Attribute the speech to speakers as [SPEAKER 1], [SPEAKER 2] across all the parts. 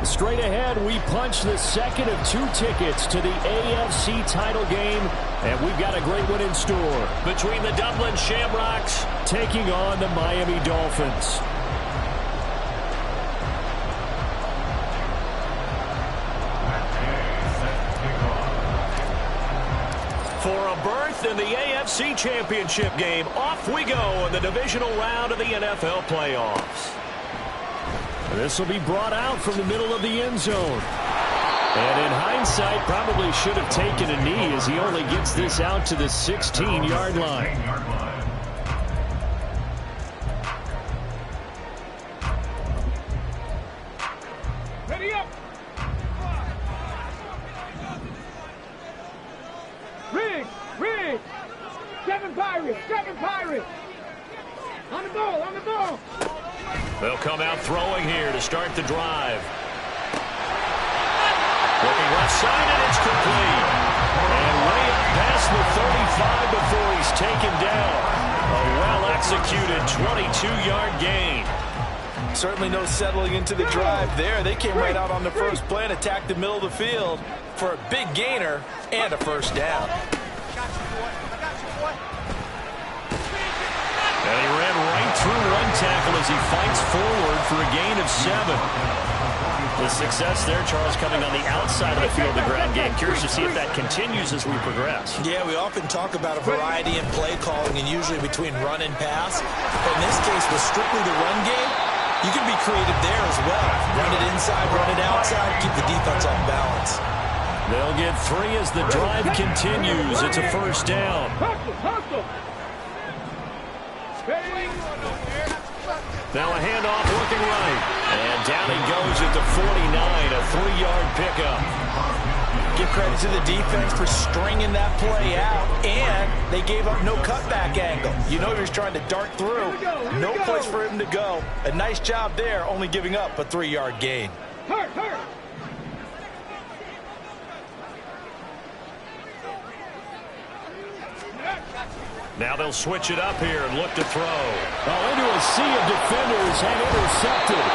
[SPEAKER 1] Straight ahead, we punch the second of 2 tickets to the AFC title game, and we've got a great one in store between the Dublin Shamrocks taking on the Miami Dolphins. For a berth in the AFC Championship game, off we go in the divisional round of the NFL playoffs. This will be brought out from the middle of the end zone. And in hindsight, probably should have taken a knee as he only gets this out to the 16-yard line.
[SPEAKER 2] Ready up. Rig. Kevin Pyrie. On the ball.
[SPEAKER 1] They'll come out throwing here to start the drive. Looking left side, and it's complete. And way up past the 35 before he's taken down. A well-executed 22-yard gain.
[SPEAKER 3] Certainly no settling into the drive there. They came right out on the first play and attacked the middle of the field for a big gainer and a first down.
[SPEAKER 1] And he ran right through one tackle as he fights forward for a gain of 7. The success there, Charles, coming on the outside of the field, the ground game. Curious to see if that continues as we progress.
[SPEAKER 3] Yeah, we often talk about a variety in play calling and usually between run and pass. But in this case, with strictly the run game, you can be creative there as well. Run it inside, run it outside, keep the defense off balance.
[SPEAKER 1] They'll get 3 as the drive continues. It's a first down.
[SPEAKER 2] Hustle.
[SPEAKER 1] Now a handoff looking right. And down he goes at the 49, a 3-yard pickup.
[SPEAKER 3] Give credit to the defense for stringing that play out, and they gave up no cutback angle. You know he was trying to dart through. No place for him to go. A nice job there, only giving up a 3-yard gain.
[SPEAKER 2] Hurt.
[SPEAKER 1] Now they'll switch it up here and look to throw. Into a sea of defenders and intercepted.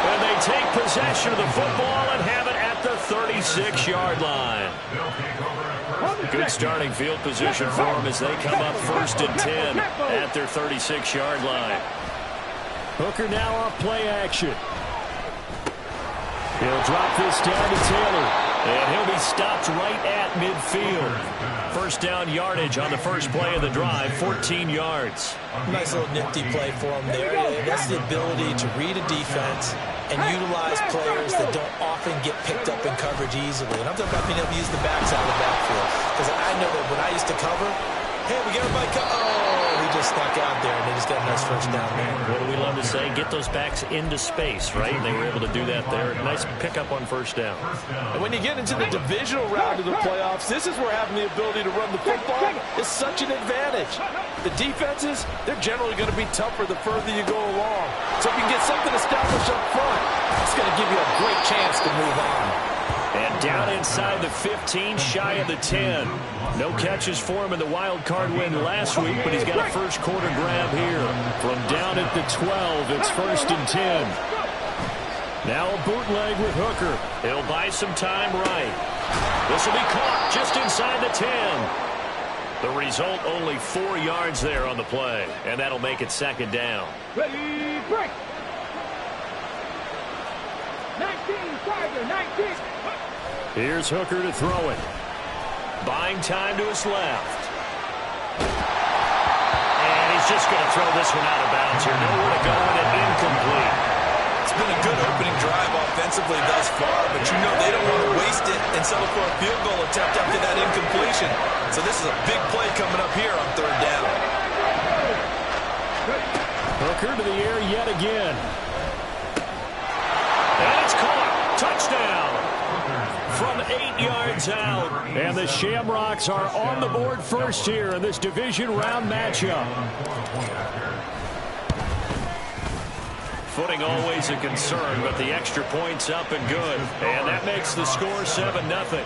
[SPEAKER 1] And they take possession of the football and have it at the 36-yard line. Good starting field position for them as they come up 1st and 10 at their 36-yard line. Hooker now off play action. He'll drop this down to Taylor. And he'll be stopped right at midfield. First down yardage on the first play of the drive, 14 yards.
[SPEAKER 3] Nice little nifty play for him there. That's the ability to read a defense and utilize players that don't often get picked up in coverage easily. And I'm talking about being able to use the backside of the backfield. Because I know that when I used to cover, hey, we got everybody he just snuck out there, and they just got a nice first down there.
[SPEAKER 1] What do we love to say? Get those backs into space, right? And they were able to do that there. Nice pickup on first down.
[SPEAKER 3] And when you get into the divisional round of the playoffs, this is where having the ability to run the football is such an advantage. The defenses, they're generally going to be tougher the further you go along. So if you can get something established up front, it's going to give you a great chance to move on.
[SPEAKER 1] And down inside the 15, shy of the 10. No catches for him in the wild card win last week, but he's got a first quarter grab here. From down at the 12, it's 1st and 10. Now a bootleg with Hooker. He'll buy some time right. This will be caught just inside the 10. The result, only 4 yards there on the play, and that'll make it 2nd down.
[SPEAKER 2] Ready, break. 19, Tiger, 19.
[SPEAKER 1] Here's Hooker to throw it. Buying time to his left. And he's just going to throw this one out of bounds here. Nowhere to go with it, incomplete.
[SPEAKER 3] It's been a good opening drive offensively thus far, but you know they don't want to waste it and settle for a field goal attempt after that incompletion. So this is a big play coming up here on 3rd down.
[SPEAKER 1] Hooker to the air yet again. And it's caught. Touchdown. From 8 yards out. And the Shamrocks are on the board first here in this division round matchup. Footing always a concern, but the extra point's up and good. And that makes the score 7-0.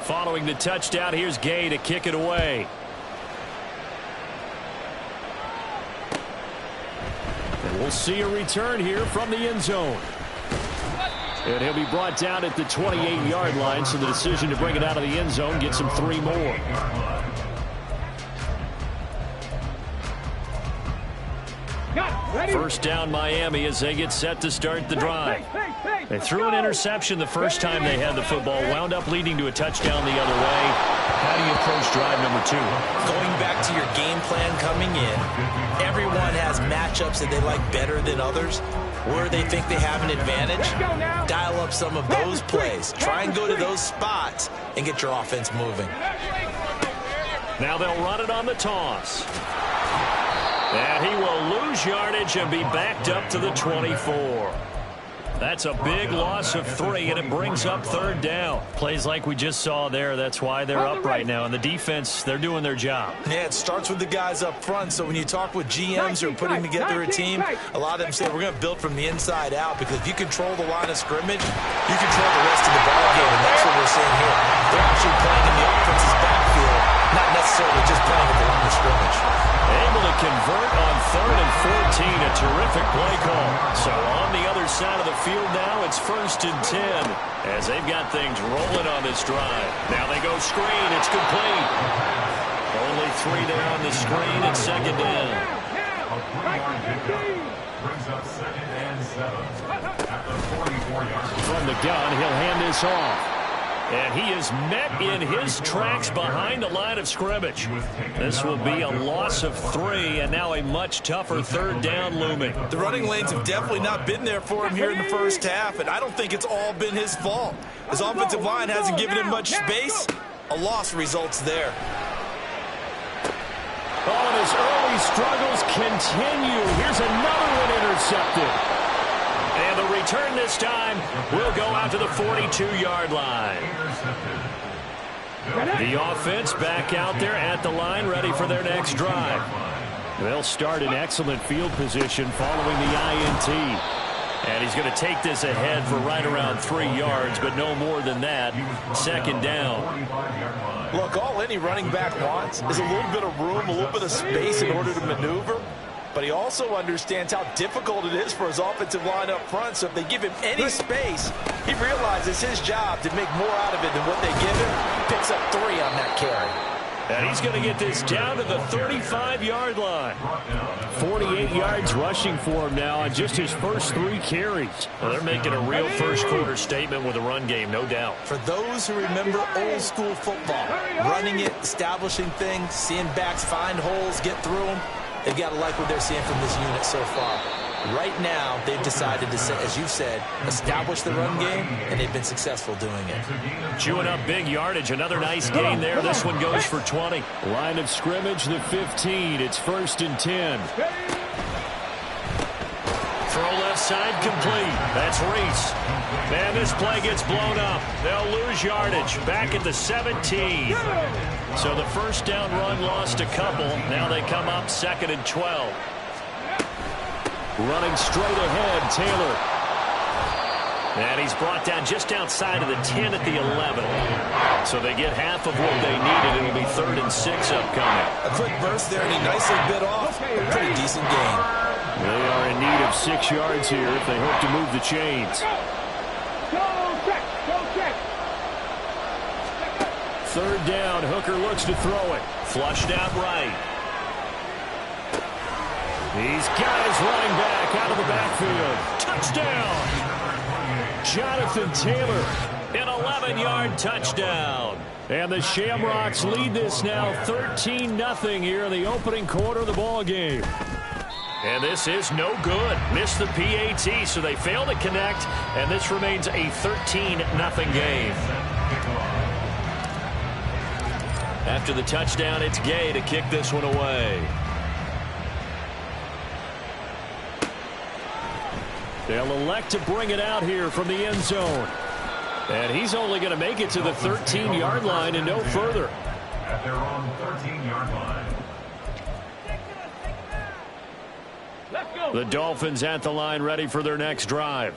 [SPEAKER 1] Following the touchdown, here's Gay to kick it away. And we'll see a return here from the end zone. And he'll be brought down at the 28-yard line, so the decision to bring it out of the end zone gets him 3 more. First down Miami as they get set to start the drive. They threw an interception the first time they had the football, wound up leading to a touchdown the other way. How do you approach drive number 2?
[SPEAKER 3] Going back to your game plan coming in, everyone has matchups that they like better than others, where they think they have an advantage. Dial up some of those plays. Try and go to those spots and get your offense moving.
[SPEAKER 1] Now they'll run it on the toss. And he will lose yardage and be backed up to the 24. That's a big loss of 3, and it brings up 3rd down. Plays like we just saw there, that's why they're up right now. And the defense, they're doing their job.
[SPEAKER 3] Yeah, it starts with the guys up front. So when you talk with GMs who are putting together a team, a lot of them say we're going to build from the inside out, because if you control the line of scrimmage, you control the rest of the ball game, and that's what we're seeing here. They're actually playing in the offense's backfield, not necessarily just playing at the line of scrimmage.
[SPEAKER 1] Able to convert on 3rd and 14, a terrific play call. So on the other side of the field now, it's 1st and 10 as they've got things rolling on this drive. Now they go screen. It's complete. Only 3 there on the screen at 2nd down. From the gun, he'll hand this off. And he is met in his tracks behind the line of scrimmage. This will be a loss of 3, and now a much tougher 3rd down looming.
[SPEAKER 3] The running lanes have definitely not been there for him here in the first half, and I don't think it's all been his fault. His offensive line hasn't given him much space. A loss results there.
[SPEAKER 1] Oh, and his early struggles continue. Here's another one intercepted. And the return this time will go out to the 42-yard line. The offense back out there at the line, ready for their next drive. They'll start in excellent field position following the INT. And he's going to take this ahead for right around 3 yards, but no more than that. 2nd down.
[SPEAKER 3] Look, all any running back wants is a little bit of room, a little bit of space in order to maneuver. But he also understands how difficult it is for his offensive line up front. So if they give him any space, he realizes his job to make more out of it than what they give him. He picks up 3 on that carry.
[SPEAKER 1] And he's going to get this down to the 35-yard line. 48 yards rushing for him now on just his first 3 carries. Well, they're making a real first-quarter statement with a run game, no doubt.
[SPEAKER 3] For those who remember old-school football, running it, establishing things, seeing backs find holes, get through them, they've got to like what they're seeing from this unit so far. Right now, they've decided to, as you've said, establish the run game, and they've been successful doing it.
[SPEAKER 1] Chewing up big yardage. Another nice gain there. This one goes for 20. Line of scrimmage, the 15. It's 1st and 10. Throw left side complete. That's Reese. And this play gets blown up. They'll lose yardage. Back at the 17. So the first down run lost a couple. Now they come up 2nd and 12. Running straight ahead, Taylor. And he's brought down just outside of the 10 at the 11. So they get half of what they needed. It'll be 3rd and 6 upcoming.
[SPEAKER 3] A quick burst there, and he nicely bit off. A pretty decent gain.
[SPEAKER 1] They are in need of 6 yards here if they hope to move the chains.
[SPEAKER 2] Go check, go check.
[SPEAKER 1] 3rd down, Hooker looks to throw it. Flushed out right. He's got his running back out of the backfield. Touchdown! Jonathan Taylor, an 11-yard touchdown. And the Shamrocks lead this now 13-0 here in the opening quarter of the ball game. And this is no good. Missed the PAT, so they fail to connect, and this remains a 13-0 game. After the touchdown, it's Gay to kick this one away. They'll elect to bring it out here from the end zone. And he's only going to make it to the 13-yard line and no further.
[SPEAKER 4] At their own 13-yard line.
[SPEAKER 2] Let's go.
[SPEAKER 1] The Dolphins at the line ready for their next drive.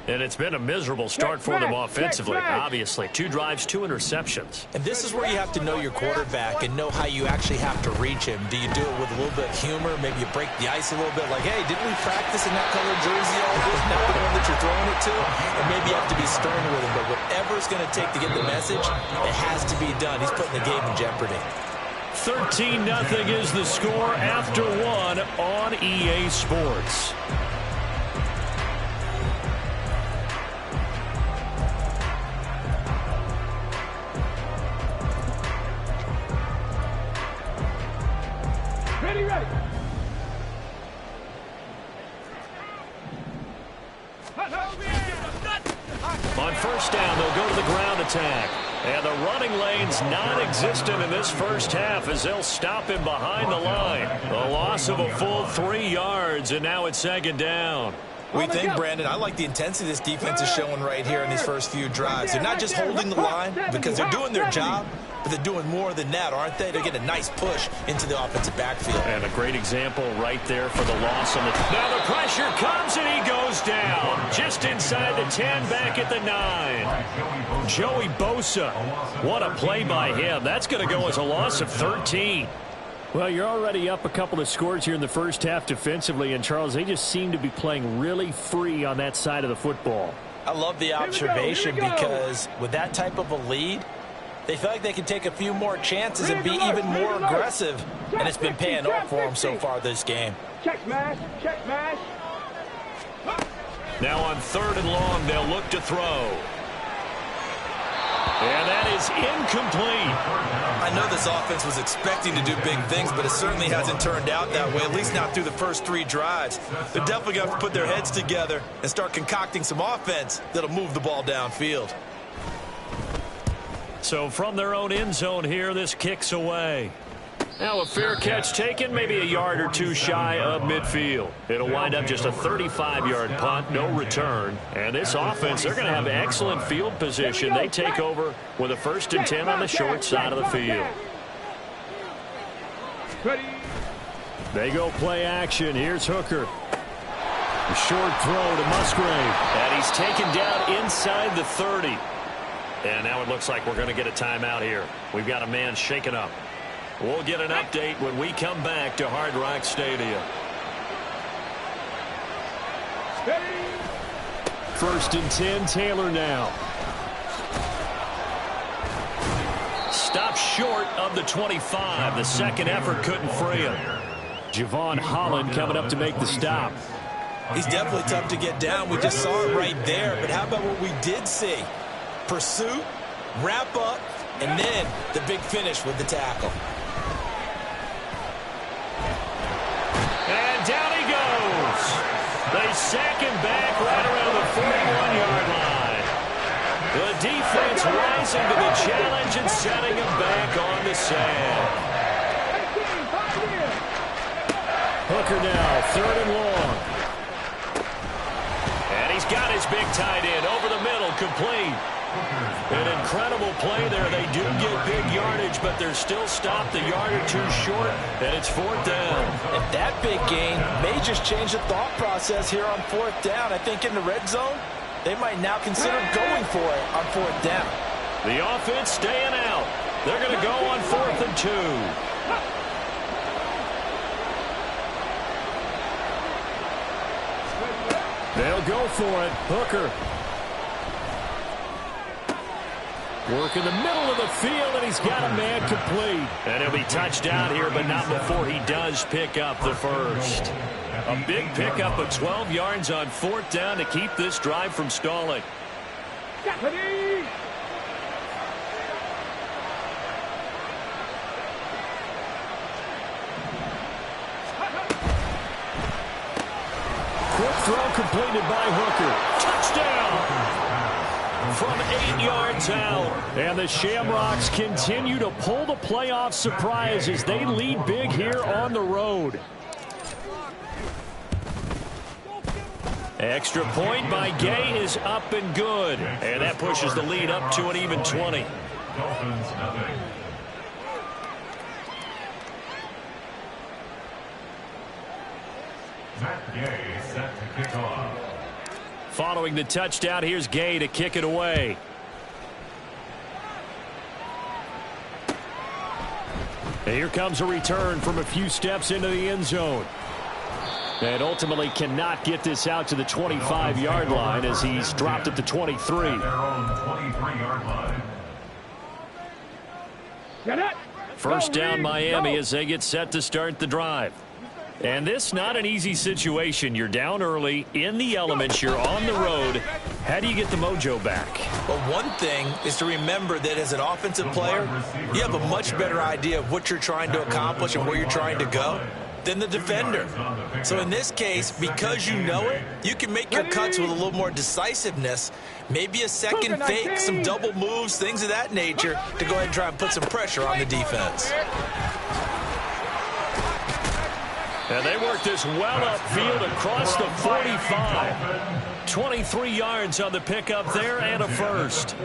[SPEAKER 1] And it's been a miserable start for them offensively, obviously. 2 drives, 2 interceptions.
[SPEAKER 3] And this is where you have to know your quarterback and know how you actually have to reach him. Do you do it with a little bit of humor? Maybe you break the ice a little bit, like, hey, didn't we practice in that colored jersey all this? Isn't that the one that you're throwing it to? And maybe you have to be stern with him. But whatever it's going to take to get the message, it has to be done. He's putting the game in jeopardy.
[SPEAKER 1] 13-0 is the score after 1 on EA Sports.
[SPEAKER 2] Ready.
[SPEAKER 1] On first down, they'll go to the ground attack. And the running lane's non-existent in this first half as they'll stop him behind the line. A loss of a full 3 yards, and now it's second down.
[SPEAKER 3] We think, Brandon, I like the intensity this defense is showing right here in these first few drives. They're not just holding the line because they're doing their job, but they're doing more than that, aren't they? They're getting a nice push into the offensive backfield.
[SPEAKER 1] And a great example right there for the loss on the... Now the pressure comes and he goes down. Just inside the 10, back at the 9. Joey Bosa. What a play by him. That's going to go as a loss of 13. Well, you're already up a couple of scores here in the first half defensively, and Charles, they just seem to be playing really free on that side of the football.
[SPEAKER 3] I love the observation because with that type of a lead, they feel like they can take a few more chances and be even more aggressive, and it's been paying off for them so far this game.
[SPEAKER 2] Check smash.
[SPEAKER 1] Now on 3rd and long, they'll look to throw. And that is incomplete.
[SPEAKER 3] I know this offense was expecting to do big things, but it certainly hasn't turned out that way, at least not through the first 3 drives. They're definitely going to have to put their heads together and start concocting some offense that'll move the ball downfield.
[SPEAKER 1] So from their own end zone here, this kicks away. Now a fair catch taken, maybe a yard or 2 shy of midfield. It'll wind up just a 35-yard punt, no return. And this offense, they're going to have excellent field position. They take over with a 1st and 10 on the short side of the field. They go play action. Here's Hooker. A short throw to Musgrave. And he's taken down inside the 30. And now it looks like we're going to get a timeout here. We've got a man shaken up. We'll get an update when we come back to Hard Rock Stadium. 1st and 10, Taylor now. Stop short of the 25. The second effort couldn't free him. Javon Holland coming up to make the stop.
[SPEAKER 3] He's definitely tough to get down. We just saw it right there. But how about what we did see? Pursuit, wrap up, and then the big finish with the tackle.
[SPEAKER 1] And down he goes. They sack him back right around the 41-yard line. The defense rising to the challenge and setting him back on the sand. Hooker now, 3rd and long. And he's got his big tight end over the middle, complete. An incredible play there. They do get big yardage, but they're still stopped a yard or 2 short, and it's 4th down.
[SPEAKER 3] And that big gain may just change the thought process here on 4th down. I think in the red zone, they might now consider going for it on 4th down.
[SPEAKER 1] The offense staying out. They're going to go on 4th and 2. They'll go for it. Hooker. Work in the middle of the field, and he's got a man complete. And he'll be touched down here, but not before he does pick up the first. A big pickup of 12 yards on 4th down to keep this drive from stalling. Quick throw completed by Hooker. Touchdown! From 8 yards out. And the Shamrocks continue to pull the playoff surprise as they lead big here on the road. Extra point by Gay is up and good. And that pushes the lead up to an even 20.
[SPEAKER 4] Dolphins, nothing. Matt Gay set to kick off.
[SPEAKER 1] Following the touchdown, here's Gay to kick it away. And here comes a return from a few steps into the end zone. And ultimately cannot get this out to the 25-yard line as he's dropped at the 23.
[SPEAKER 4] At their own 23-yard line.
[SPEAKER 1] First down Miami as they get set to start the drive. And this not an easy situation. You're down early, in the elements, you're on the road. How do you get the mojo back?
[SPEAKER 3] Well, one thing is to remember that as an offensive player, you have a much better idea of what you're trying to accomplish and where you're trying to go than the defender. So in this case, because you know it, you can make your cuts with a little more decisiveness, maybe a second fake, some double moves, things of that nature, to go ahead and try and put some pressure on the defense.
[SPEAKER 1] And they work this well upfield across the 45. 23 yards on the pickup there and a first.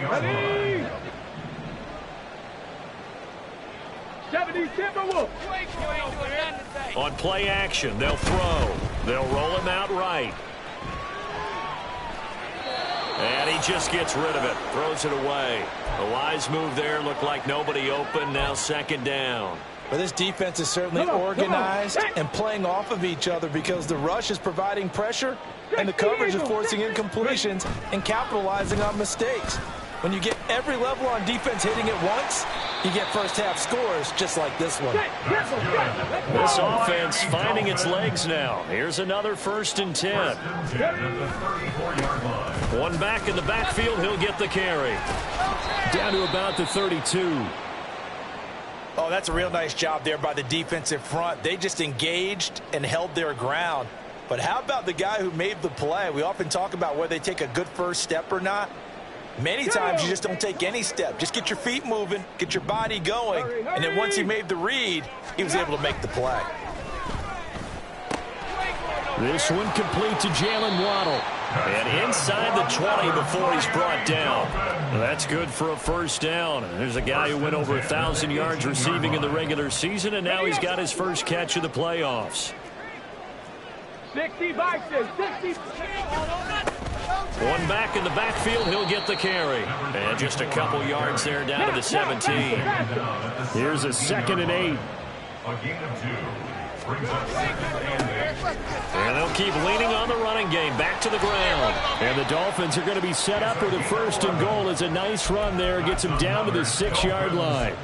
[SPEAKER 2] Ready? 70 Timberwolves.
[SPEAKER 1] On play action, they'll throw. They'll roll him out right. And he just gets rid of it. Throws it away. A wise move there. Looked like nobody open. Now second down.
[SPEAKER 3] Well, this defense is certainly organized and playing off of each other because the rush is providing pressure and the coverage is forcing incompletions and capitalizing on mistakes. When you get every level on defense hitting at once, you get first-half scores just like this one.
[SPEAKER 1] This offense finding its legs now. Here's another 1st and 10. One back in the backfield, he'll get the carry. Down to about the 32.
[SPEAKER 3] Oh, that's a real nice job there by the defensive front. They just engaged and held their ground. But how about the guy who made the play? We often talk about whether they take a good first step or not. Many times you just don't take any step. Just get your feet moving, get your body going, and then once he made the read, he was able to make the play.
[SPEAKER 1] This one complete to Jalen Waddle. And inside the 20 before he's brought down. That's good for a first down. There's a guy who went over 1,000 yards receiving in the regular season, and now he's got his first catch of the playoffs.
[SPEAKER 2] 60 Vikings, 60.
[SPEAKER 1] One back in the backfield, he'll get the carry. And just a couple yards there down to the 17. Here's a 2nd and 8.
[SPEAKER 4] A gain of 2. Brings up 2nd and 8.
[SPEAKER 1] And they'll keep leaning on the running game. Back to the ground. And the Dolphins are going to be set up with a 1st and goal. It's a nice run there. Gets them down to the 6-yard line.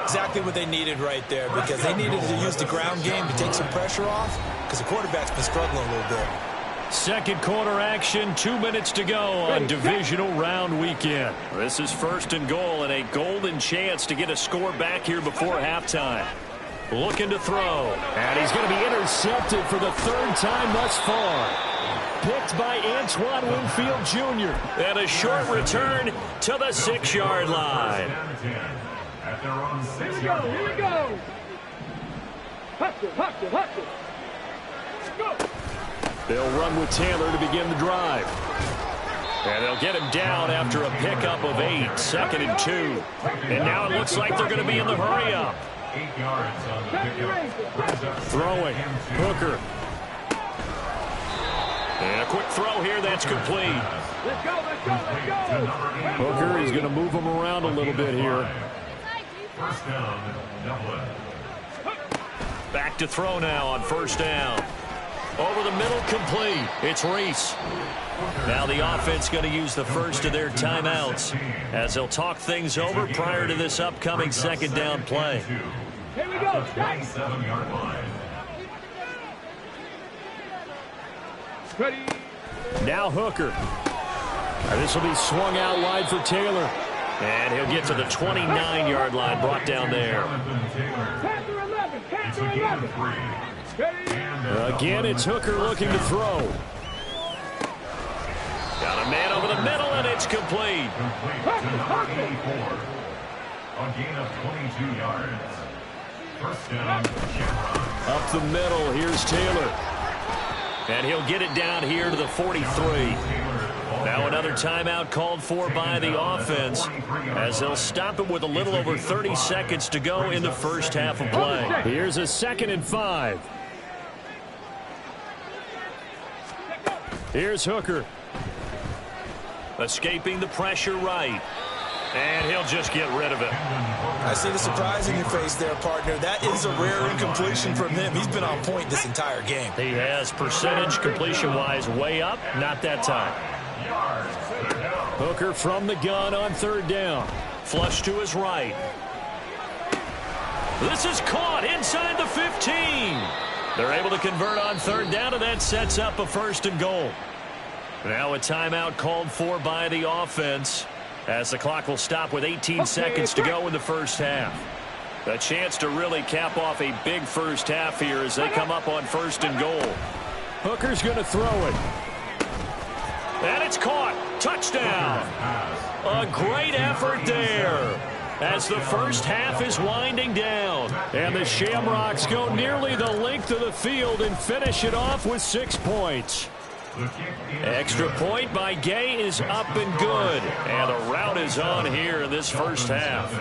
[SPEAKER 3] Exactly what they needed right there because they needed to use the ground game to take some pressure off because the quarterback's been struggling a little bit.
[SPEAKER 1] Second quarter action, 2 minutes to go on divisional round weekend. This is 1st and goal and a golden chance to get a score back here before halftime. Looking to throw. And he's going to be intercepted for the 3rd time thus far. Picked by Antoine Winfield Jr. And a short return to the 6-yard line.
[SPEAKER 4] At their own 6-yard line.
[SPEAKER 2] Here we go. Hustle. Go.
[SPEAKER 1] They'll run with Taylor to begin the drive. And they'll get him down after a pickup of 8. 2nd and 2. And now it looks like they're going to be in the hurry-up.
[SPEAKER 4] 8 yards on the pickup.
[SPEAKER 1] Throwing. Hooker. And a quick throw here. That's complete.
[SPEAKER 2] Let's go.
[SPEAKER 1] Hooker, he's going to move him around a little bit here.
[SPEAKER 4] First down, Dublin.
[SPEAKER 1] Back to throw now on 1st down. Over the middle, complete. It's Reese. Now the offense going to use the first of their timeouts as they'll talk things over prior to this upcoming 2nd down play.
[SPEAKER 2] Here we go.
[SPEAKER 4] 27-yard line.
[SPEAKER 2] Ready.
[SPEAKER 1] Now Hooker. This will be swung out wide for Taylor. And he'll get to the 29-yard line, brought down there.
[SPEAKER 2] 10 to 11.
[SPEAKER 1] Again, it's Hooker looking to throw. Got a man over the middle, and it's complete.
[SPEAKER 4] Number 84. A gain of 22 yards. First down, Shamrock.
[SPEAKER 1] Up the middle, here's Taylor. And he'll get it down here to the 43. Now another timeout called for by the offense as they'll stop it with a little over 30 seconds to go in the first half of play. Here's a 2nd and 5. Here's Hooker. Escaping the pressure right. And he'll just get rid of it.
[SPEAKER 3] I see the surprise in your face there, partner. That is a rare incompletion from him. He's been on point this entire game.
[SPEAKER 1] He has percentage completion-wise way up. Not that time. Hooker from the gun on third down. Flush to his right. This is caught inside the 15. They're able to convert on third down, and that sets up a 1st and goal. Now a timeout called for by the offense, as the clock will stop with 18 seconds to go in the first half. A chance to really cap off a big first half here as they come up on 1st and goal. Hooker's going to throw it. And it's caught. Touchdown. A great effort there as the first half is winding down. And the Shamrocks go nearly the length of the field and finish it off with 6 points. Extra point by Gay is up and good. And the rout is on here in this first half.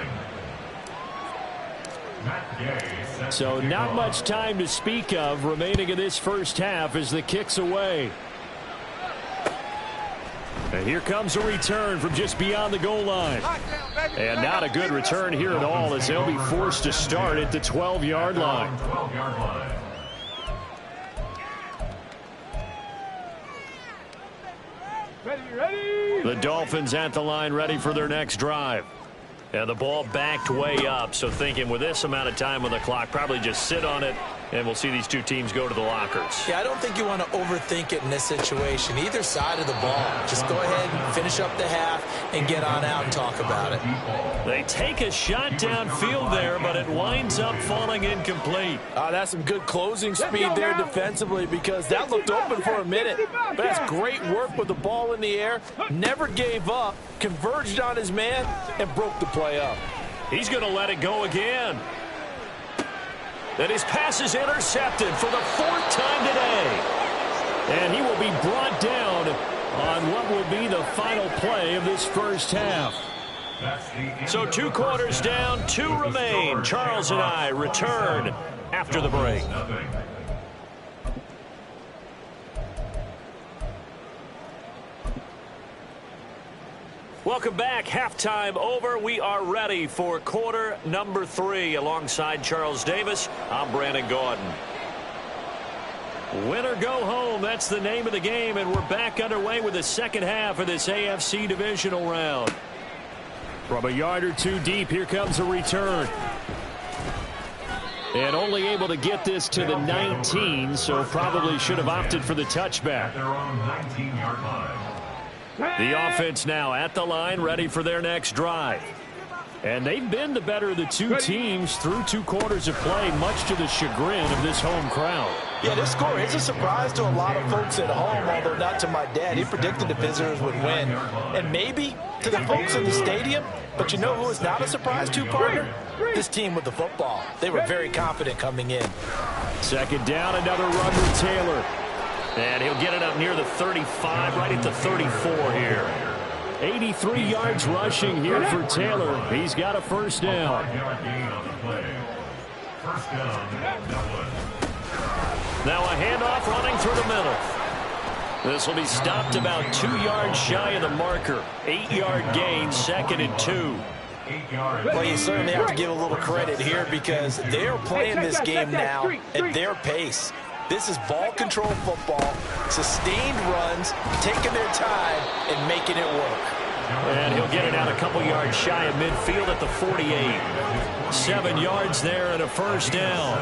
[SPEAKER 1] So not much time to speak of remaining in this first half as the kick's away. And here comes a return from just beyond the goal line. And not a good return here at all as they'll be forced to start at the 12-yard line.
[SPEAKER 2] Ready.
[SPEAKER 1] The Dolphins at the line ready for their next drive. And the ball backed way up, so thinking with this amount of time on the clock, probably just sit on it, and we'll see these two teams go to the lockers.
[SPEAKER 3] Yeah, I don't think you want to overthink it in this situation. Either side of the ball. Just go ahead and finish up the half and get on out and talk about it.
[SPEAKER 1] They take a shot downfield there, but it winds up falling incomplete.
[SPEAKER 5] That's some good closing speed there defensively because that looked open for a minute. But that's great work with the ball in the air. Never gave up, converged on his man, and broke the play up.
[SPEAKER 1] He's going to let it go again. And his pass is intercepted for the 4th time today. And he will be brought down on what will be the final play of this first half. So 2 quarters down, 2 remain. Charles and I return after the break. Welcome back. Halftime over. We are ready for quarter number 3. Alongside Charles Davis, I'm Brandon Gaudin. Win or go home, that's the name of the game, and we're back underway with the second half of this AFC divisional round. From a yard or 2 deep, here comes a return. And only able to get this to the 19, so probably should have opted for the touchback. The offense now at the line, ready for their next drive. And they've been the better of the 2 teams through 2 quarters of play, much to the chagrin of this home crowd.
[SPEAKER 3] Yeah, this score is a surprise to a lot of folks at home, although not to my dad. He predicted the visitors would win. And maybe to the folks in the stadium, but you know who is not a surprise to, partner? This team with the football. They were very confident coming in.
[SPEAKER 1] Second down, another run with Taylor. And he'll get it up near the 35, right at the 34 here. 83 yards rushing here for Taylor. He's got a first down. Now a handoff running through the middle. This will be stopped about 2 yards shy of the marker. 8-yard gain, 2nd and 2.
[SPEAKER 3] Well, you certainly have to give a little credit here because they're playing this game now at their pace. This is ball control football, sustained runs, taking their time and making it work.
[SPEAKER 1] And he'll get it out a couple yards shy of midfield at the 48. 7 yards there and a first down.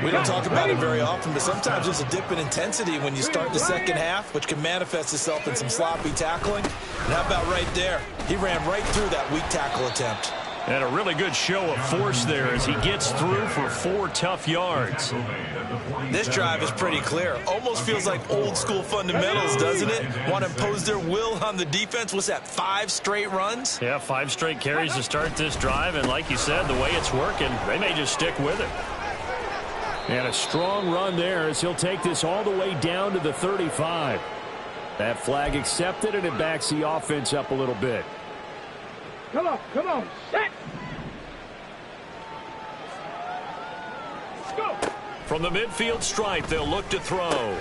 [SPEAKER 3] We don't talk about it very often, but sometimes there's a dip in intensity when you start the second half, which can manifest itself in some sloppy tackling. And how about right there? He ran right through that weak tackle attempt.
[SPEAKER 1] And a really good show of force there as he gets through for 4 tough yards.
[SPEAKER 3] This drive is pretty clear. Almost feels like old school fundamentals, doesn't it? Want to impose their will on the defense. What's that, 5 straight runs?
[SPEAKER 1] Yeah, 5 straight carries to start this drive. And like you said, the way it's working, they may just stick with it. And a strong run there as he'll take this all the way down to the 35. That flag accepted, and it backs the offense up a little bit.
[SPEAKER 2] Come on, set. Go.
[SPEAKER 1] From the midfield stripe, they'll look to throw.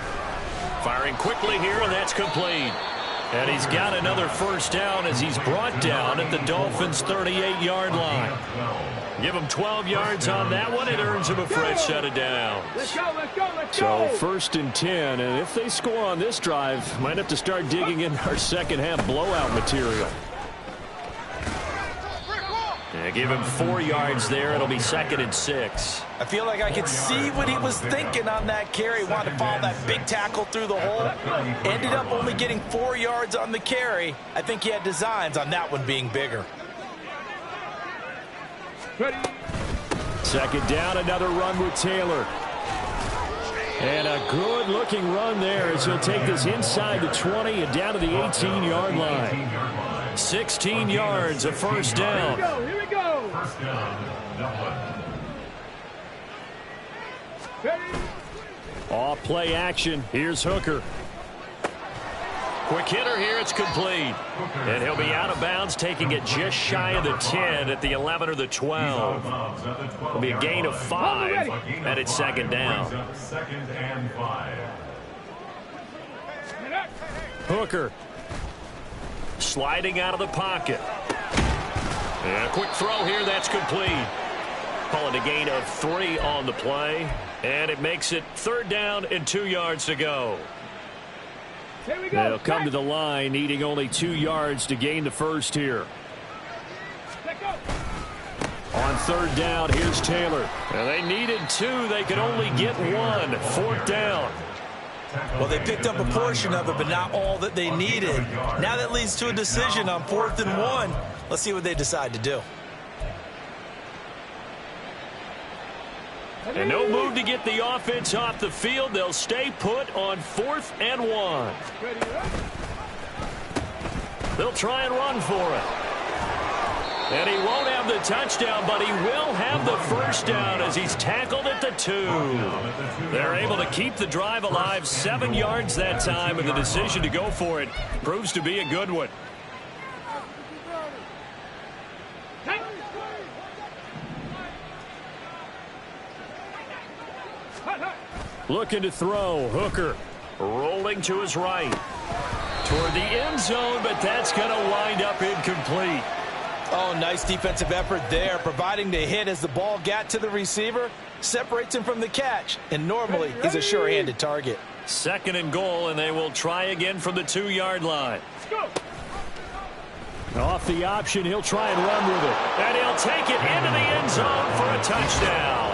[SPEAKER 1] Firing quickly here, and that's complete. And he's got another first down as he's brought down at the Dolphins' 38-yard line. Give him 12 yards on that one. It earns him a fresh set of downs.
[SPEAKER 2] Let's go, let's go, let's go.
[SPEAKER 1] So 1st and 10, and if they score on this drive, might have to start digging in our second-half blowout material. Yeah, give him 4 yards there. It'll be 2nd and 6.
[SPEAKER 3] I feel like I could see what he was thinking on that carry. Wanted to follow that big tackle through the hole. Ended up only getting 4 yards on the carry. I think he had designs on that one being bigger.
[SPEAKER 2] Ready.
[SPEAKER 1] 2nd down, another run with Taylor. And a good-looking run there as he'll take this inside the 20 and down to the 18-yard line. 16 yards, a first down.
[SPEAKER 2] Here we go, here we go.
[SPEAKER 4] First down, Dublin.
[SPEAKER 2] Ready.
[SPEAKER 1] Off play action. Here's Hooker. Quick hitter here. It's complete. And he'll be out of bounds, taking it just shy of the 10 at the 11 or the 12. It'll be a gain of 5, and it's 2nd down.
[SPEAKER 4] 2nd and 5.
[SPEAKER 1] Hooker. Sliding out of the pocket. And a quick throw here. That's complete. Call it a gain of 3 on the play. And it makes it 3rd down and 2 yards to go.
[SPEAKER 2] Here we go.
[SPEAKER 1] They'll come to the line, needing only 2 yards to gain the first here.
[SPEAKER 2] Let go.
[SPEAKER 1] On 3rd down, here's Taylor. And they needed 2. They could only get 1. 4th down.
[SPEAKER 3] Well, they picked up a portion of it, but not all that they needed. Now that leads to a decision on 4th and 1. Let's see what they decide to do.
[SPEAKER 1] And no move to get the offense off the field. They'll stay put on 4th and 1.
[SPEAKER 2] Ready, ready.
[SPEAKER 1] They'll try and run for it. And he won't have the touchdown, but he will have the first down as he's tackled at the 2. They're able to keep the drive alive, 7 yards that time, and the decision to go for it proves to be a good one. Looking to throw. Hooker rolling to his right. Toward the end zone, but that's going to wind up incomplete.
[SPEAKER 3] Oh, nice defensive effort there, providing the hit as the ball got to the receiver, separates him from the catch, and normally he's a sure-handed target.
[SPEAKER 1] 2nd and goal, and they will try again from the 2-yard line.
[SPEAKER 2] Go.
[SPEAKER 1] Off the option, he'll try and run with it. And he'll take it into the end zone for a touchdown.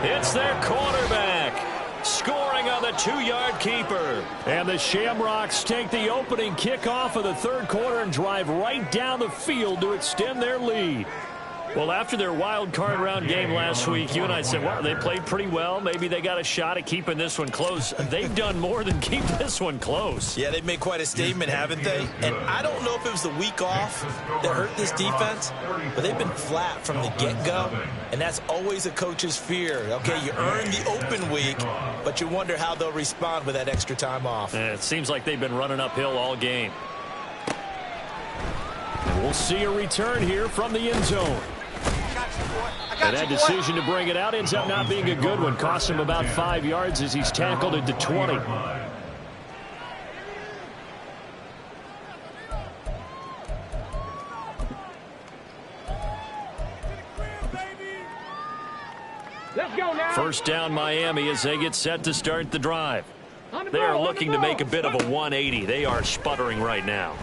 [SPEAKER 1] It's their quarterback scoring on the 2-yard keeper. And the Shamrocks take the opening kickoff of the 3rd quarter and drive right down the field to extend their lead. Well, after their wild card round game last week, you and I said, well, they played pretty well. Maybe they got a shot at keeping this one close. They've done more than keep this one close.
[SPEAKER 3] Yeah, they've made quite a statement, haven't they? And I don't know if it was the week off that hurt this defense, but they've been flat from the get-go, and that's always a coach's fear. Okay, you earn the open week, but you wonder how they'll respond with that extra time off.
[SPEAKER 1] And it seems like they've been running uphill all game. And we'll see a return here from the end zone. And that decision to bring it out ends up not being a good one. Costs him about 5 yards as he's tackled at the 20.
[SPEAKER 2] Let's go now.
[SPEAKER 1] First down Miami as they get set to start the drive. They are looking to make a bit of a 180. They are sputtering right now.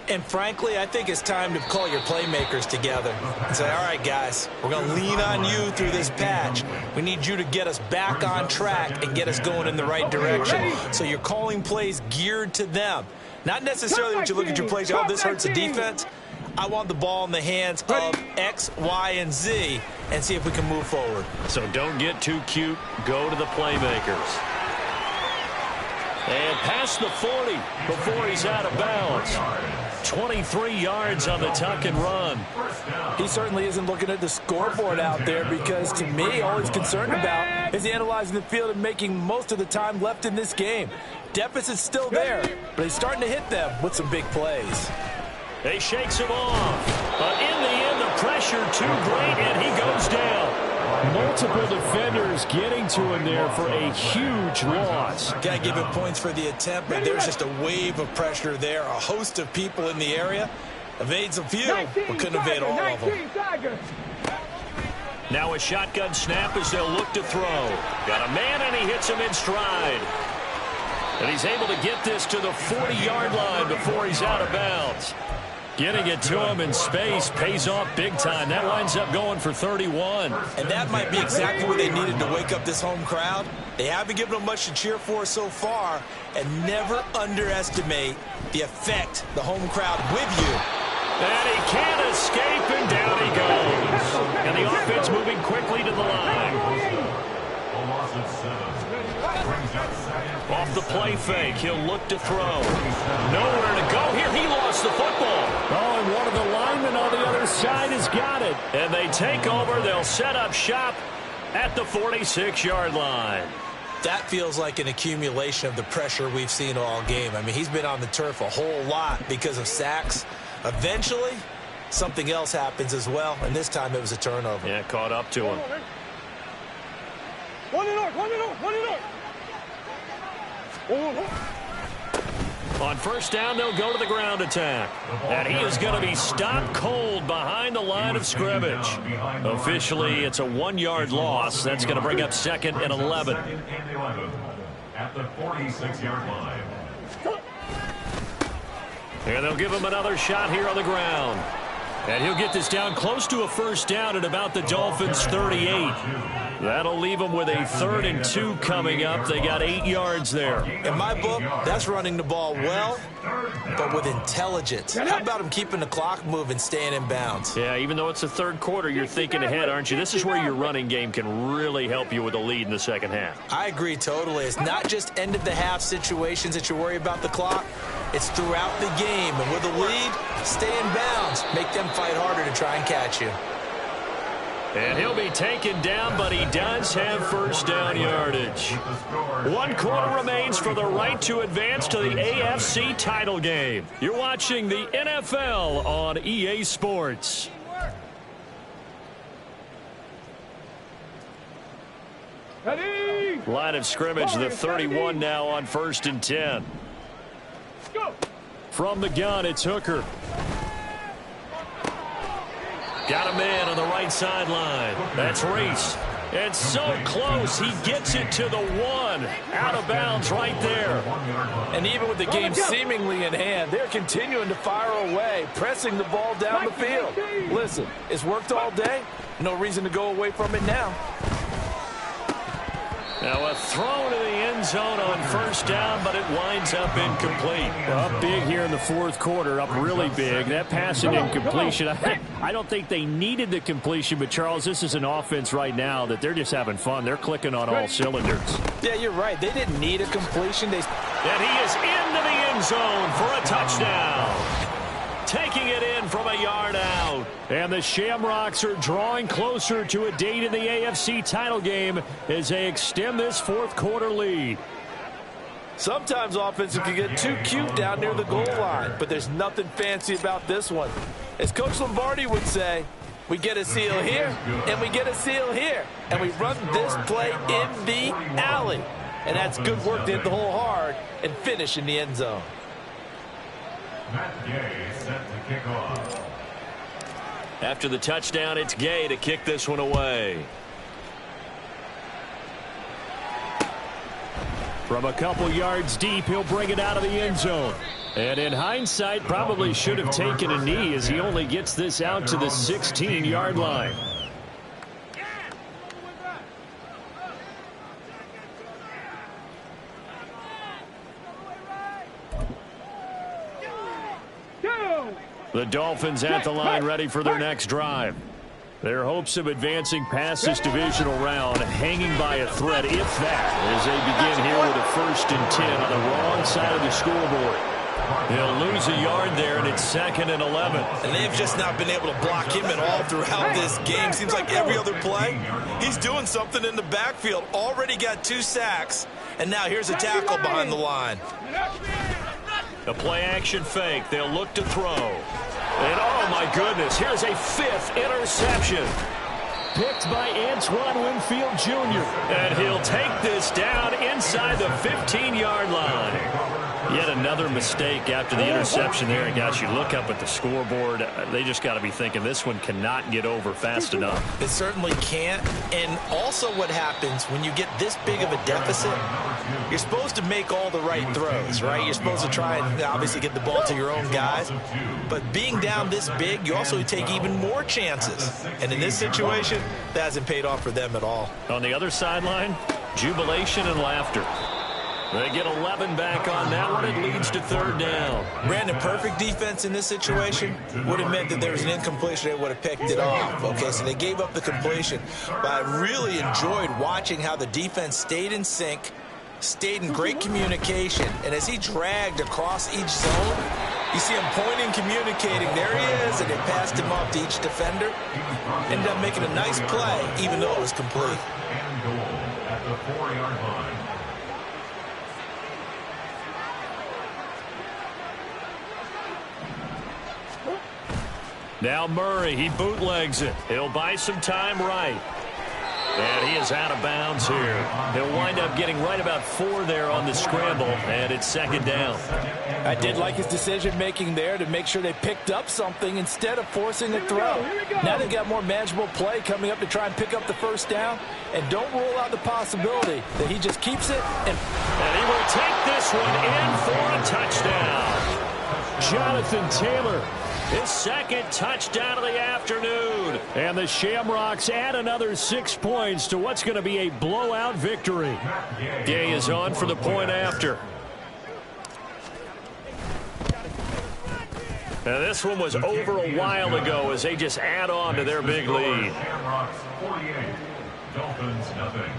[SPEAKER 3] And frankly, I think it's time to call your playmakers together and say, all right, guys, we're going to lean on you through this patch. We need you to get us back on track and get us going in the right direction. So you're calling plays geared to them. Not necessarily that you look at your plays, oh, this hurts the defense. I want the ball in the hands of X, Y, and Z and see if we can move forward.
[SPEAKER 1] So don't get too cute. Go to the playmakers. And past the 40 before he's out of bounds. 23 yards on the tuck and run.
[SPEAKER 5] He certainly isn't looking at the scoreboard out there because, to me, all he's concerned about is analyzing the field and making most of the time left in this game. Deficit's still there, but he's starting to hit them with some big plays.
[SPEAKER 1] He shakes him off. But in the end, the pressure too great, and he goes down. Multiple defenders getting to him there for a huge loss.
[SPEAKER 3] Got to give him points for the attempt, but there's just a wave of pressure there. A host of people in the area. Evades a few, but couldn't evade all of them.
[SPEAKER 1] Now a shotgun snap as they'll look to throw. Got a man, and he hits him in stride. And he's able to get this to the 40-yard line before he's out of bounds. Getting it to him in space pays off big time. That winds up going for 31.
[SPEAKER 3] And that might be exactly what they needed to wake up this home crowd. They haven't given them much to cheer for so far. And never underestimate the effect the home crowd with you.
[SPEAKER 1] And he can't escape, and down he goes. And the offense moving quickly to the line.
[SPEAKER 4] A loss of 7. Brings up second.
[SPEAKER 1] Off the play fake, he'll look to throw. Nowhere to go here. He lost the football. Oh, and one of the linemen on the other side has got it. And they take over. They'll set up shop at the 46-yard line.
[SPEAKER 3] That feels like an accumulation of the pressure we've seen all game. I mean, he's been on the turf a whole lot because of sacks. Eventually, something else happens as well, and this time it was a turnover.
[SPEAKER 1] Yeah, caught up to him.
[SPEAKER 2] One and on.
[SPEAKER 1] On first down, they'll go to the ground attack. And he is going to be stopped cold behind the line of scrimmage. Officially, it's a 1-yard loss. That's going to bring up 2nd and 11.
[SPEAKER 4] At the 46-yard line.
[SPEAKER 1] And they'll give him another shot here on the ground. And he'll get this down close to a first down at about the Dolphins' 38. That'll leave them with a 3rd and 2 coming up. They got 8 yards there.
[SPEAKER 3] In my book, that's running the ball well, but with intelligence. How about him keeping the clock moving, staying in bounds?
[SPEAKER 1] Yeah, even though it's the third quarter, you're thinking ahead, aren't you? This is where your running game can really help you with a lead in the second half.
[SPEAKER 3] I agree totally. It's not just end-of-the-half situations that you worry about the clock. It's throughout the game. And with a lead, stay in bounds. Make them fight harder to try and catch you.
[SPEAKER 1] And he'll be taken down, but he does have first down yardage. 1 quarter remains for the right to advance to the AFC title game. You're watching the NFL on EA Sports.
[SPEAKER 2] Ready?
[SPEAKER 1] Line of scrimmage, the 31 now on 1st and 10.
[SPEAKER 2] Go.
[SPEAKER 1] From the gun, it's Hooker. Got a man on the right sideline. That's Reese. And so close, he gets it to the 1. Out of bounds right there.
[SPEAKER 5] And even with the game seemingly in hand, they're continuing to fire away, pressing the ball down the field. Listen, it's worked all day. No reason to go away from it now.
[SPEAKER 1] Now a throw to the end zone on first down, but it winds up incomplete. Up big here in the 4th quarter, up really big. That passing incompletion, I don't think they needed the completion, but Charles, this is an offense right now that they're just having fun. They're clicking on all cylinders.
[SPEAKER 5] Yeah, you're right. They didn't need a completion.
[SPEAKER 1] And he is into the end zone for a touchdown. Taking it in from a yard out. And the Shamrocks are drawing closer to a date in the AFC title game as they extend this 4th quarter lead.
[SPEAKER 5] Sometimes offenses can get too cute down near the goal line, but there's nothing fancy about this one. As Coach Lombardi would say, we get a seal here, and we get a seal here, and we run this play in the alley. And that's good work to hit the hole hard and finish in the end zone.
[SPEAKER 4] Matt Gay set to kick off.
[SPEAKER 1] After the touchdown, it's Gay to kick this one away. From a couple yards deep, he'll bring it out of the end zone. And in hindsight, probably should have taken a knee as he only gets this out to the 16-yard line. The Dolphins at the line ready for their next drive. Their hopes of advancing past this divisional round hanging by a thread, if that, as they begin here with a 1st and 10 on the wrong side of the scoreboard. They'll lose a yard there, and it's 2nd and 11.
[SPEAKER 3] And they've just not been able to block him at all throughout this game. Seems like every other play, he's doing something in the backfield. Already got 2 sacks, and now here's a tackle behind the line.
[SPEAKER 1] The play-action fake. They'll look to throw. And, oh, my goodness, here's a 5th interception. picked by Antoine Winfield Jr. And he'll take this down inside the 15-yard line. Yet another mistake after the interception there. And guys, you look up at the scoreboard, they just got to be thinking this one cannot get over fast enough.
[SPEAKER 3] It certainly can't. And also what happens when you get this big of a deficit, you're supposed to make all the right throws, right? You're supposed to try and obviously get the ball to your own guys. But being down this big, you also take even more chances. And in this situation, that hasn't paid off for them at all.
[SPEAKER 1] On the other sideline, jubilation and laughter. They get 11 back on that one. It leads to third down.
[SPEAKER 3] Brandon, perfect defense in this situation would have meant that there was an incompletion. They would have picked it off. Okay, so they gave up the completion. But I really enjoyed watching how the defense stayed in sync, stayed in great communication. And as he dragged across each zone, you see him pointing, communicating. There he is, and they passed him off to each defender. Ended up making a nice play, even though it was complete.
[SPEAKER 4] And goal at the 4-yard line.
[SPEAKER 1] Now Murray, he bootlegs it. He'll buy some time right. And he is out of bounds here. He'll wind up getting right about 4 there on the scramble, and it's second down.
[SPEAKER 5] I did like his decision-making there to make sure they picked up something instead of forcing a throw. Now they've got more manageable play coming up to try and pick up the first down. And don't rule out the possibility that he just keeps it. And
[SPEAKER 1] he will take this one in for a touchdown. Jonathan Taylor. His second touchdown of the afternoon. And the Shamrocks add another 6 points to what's going to be a blowout victory. Gay is on for the point after. Now this one was over a while ago as they just add on to their big lead.
[SPEAKER 4] Shamrocks 48, Dolphins nothing.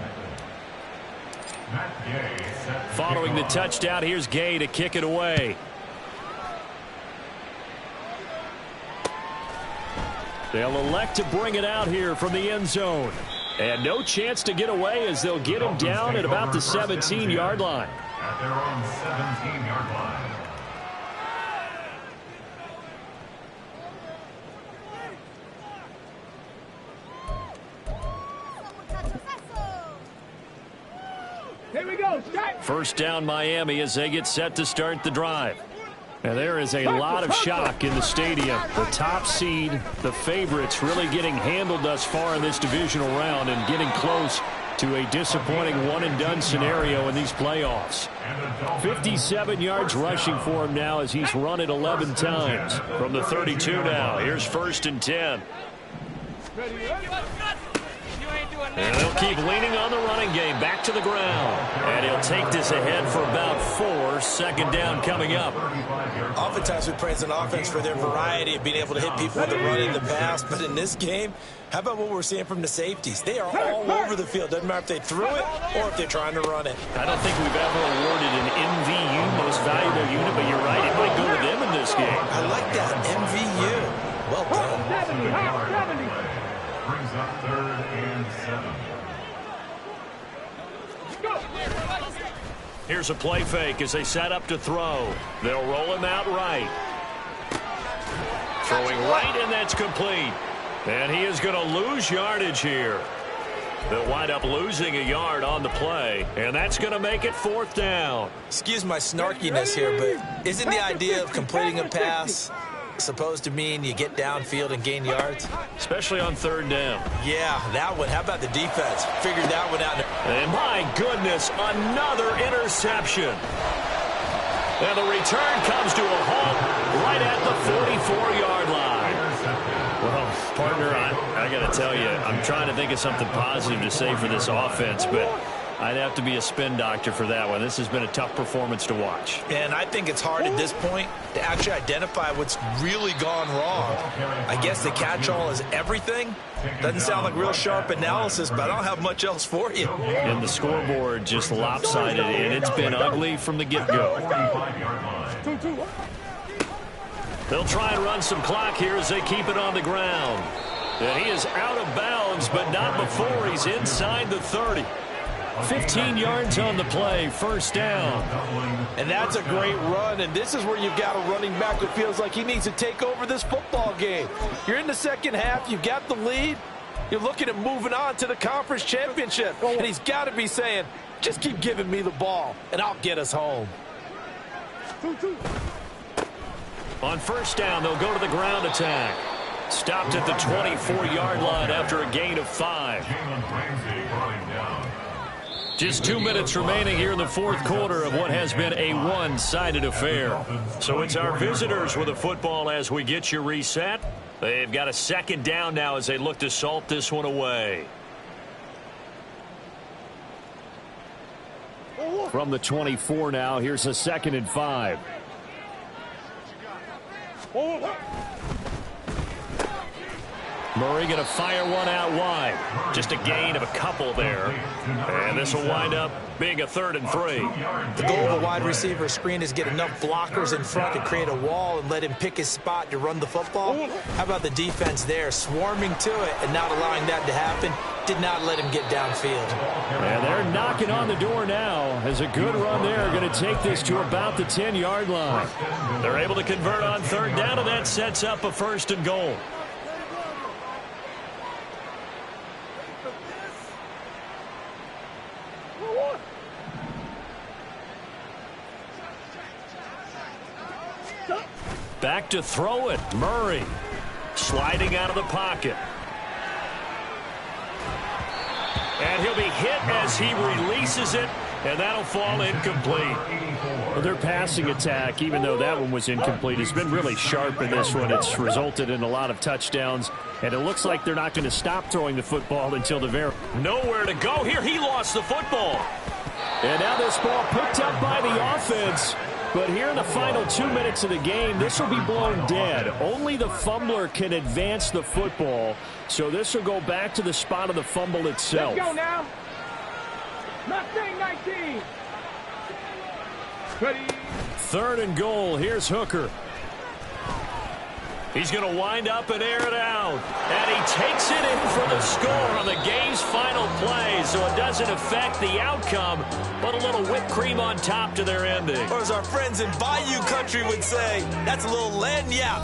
[SPEAKER 4] Matt Gay set to
[SPEAKER 1] Following the
[SPEAKER 4] kick off.
[SPEAKER 1] touchdown, here's Gay to kick it away. They'll elect to bring it out here from the end zone. And no chance to get away as they'll get him down at about the 17-yard line.
[SPEAKER 4] At their own 17-yard line.
[SPEAKER 2] Here we go. Start.
[SPEAKER 1] First down Miami as they get set to start the drive. And there is a lot of shock in the stadium. The top seed, the favorites, really getting handled thus far in this divisional round and getting close to a disappointing one-and-done scenario in these playoffs. 57 yards rushing for him now as he's run it 11 times. From the 32 now, here's first and 10. And they'll keep leaning on the running game. Back to the ground. And he'll take this ahead for about 4. Second down coming up.
[SPEAKER 3] Oftentimes we praise an offense for their variety of being able to hit people with the run in the pass. But in this game, how about what we're seeing from the safeties? They are all over the field. Doesn't matter if they threw it or if they're trying to run it.
[SPEAKER 1] I don't think we've ever awarded an MVU, most valuable unit, but you're right. It might go to them in this game.
[SPEAKER 3] I like that. MVU. Well done.
[SPEAKER 2] 70.
[SPEAKER 4] Brings up 3rd and 7.
[SPEAKER 2] Go.
[SPEAKER 1] Here's a play fake as they set up to throw. They'll roll him out right. Throwing right, and that's complete. And he is going to lose yardage here. They'll wind up losing a yard on the play, and that's going to make it 4th down.
[SPEAKER 3] Excuse my snarkiness here, but isn't the idea of completing a pass supposed to mean you get downfield and gain yards?
[SPEAKER 1] Especially on 3rd down.
[SPEAKER 3] Yeah, that one. How about the defense? Figured that one out.
[SPEAKER 1] And my goodness, another interception. And the return comes to a halt right at the 44-yard line. Well, partner, I got to tell you, I'm trying to think of something positive to say for this offense, but I'd have to be a spin doctor for that one. This has been a tough performance to watch.
[SPEAKER 3] And I think it's hard at this point to actually identify what's really gone wrong. I guess the catch-all is everything. Doesn't sound like real sharp analysis, but I don't have much else for you.
[SPEAKER 1] And the scoreboard just lopsided, and it's been ugly from the get-go.
[SPEAKER 4] 45-yard line.
[SPEAKER 2] 2-2.
[SPEAKER 1] They'll try and run some clock here as they keep it on the ground. And he is out of bounds, but not before he's inside the 30. 15 yards on the play, first down.
[SPEAKER 5] And that's a great run, and this is where you've got a running back who feels like he needs to take over this football game. You're in the second half, you've got the lead, You're looking at moving on to the conference championship. And he's got to be saying, just keep giving me the ball, and I'll get us home.
[SPEAKER 1] On first down, they'll go to the ground attack. Stopped at the 24-yard line after a gain of 5. Just 2 minutes remaining here in the fourth quarter of what has been a one-sided affair. So it's our visitors with the football as we get you reset. They've got a second down now as they look to salt this one away.
[SPEAKER 6] From the 24 now, here's a 2nd and 5.
[SPEAKER 1] Murray going to fire one out wide. Just a gain of a couple there. And this will wind up being a 3rd and 3.
[SPEAKER 3] The goal of a wide receiver screen is get enough blockers in front to create a wall and let him pick his spot to run the football. How about the defense there, swarming to it and not allowing that to happen? Did not let him get downfield.
[SPEAKER 6] And they're knocking on the door now. As a good run there, going to take this to about the 10-yard line.
[SPEAKER 1] They're able to convert on 3rd down, and that sets up a 1st and goal. Back to throw it. Murray sliding out of the pocket. And he'll be hit as he releases it, and that'll fall incomplete.
[SPEAKER 6] Well, their passing attack, even though that one was incomplete, has been really sharp in this one. It's resulted in a lot of touchdowns, and it looks like they're not going to stop throwing the football until the very...
[SPEAKER 1] Nowhere to go here. He lost the football.
[SPEAKER 6] And now this ball picked up by the offense. But here in the final 2 minutes of the game, this will be blown dead. Only the fumbler can advance the football. So this will go back to the spot of the fumble itself.
[SPEAKER 2] Let's go now. Mustang 19. Ready.
[SPEAKER 6] 3rd and goal. Here's Hooker.
[SPEAKER 1] He's going to wind up and air it out. And he takes it in for the score on the game's final play. So it doesn't affect the outcome, but a little whipped cream on top to their ending.
[SPEAKER 3] Or as our friends in Bayou Country would say, that's a little lagniappe.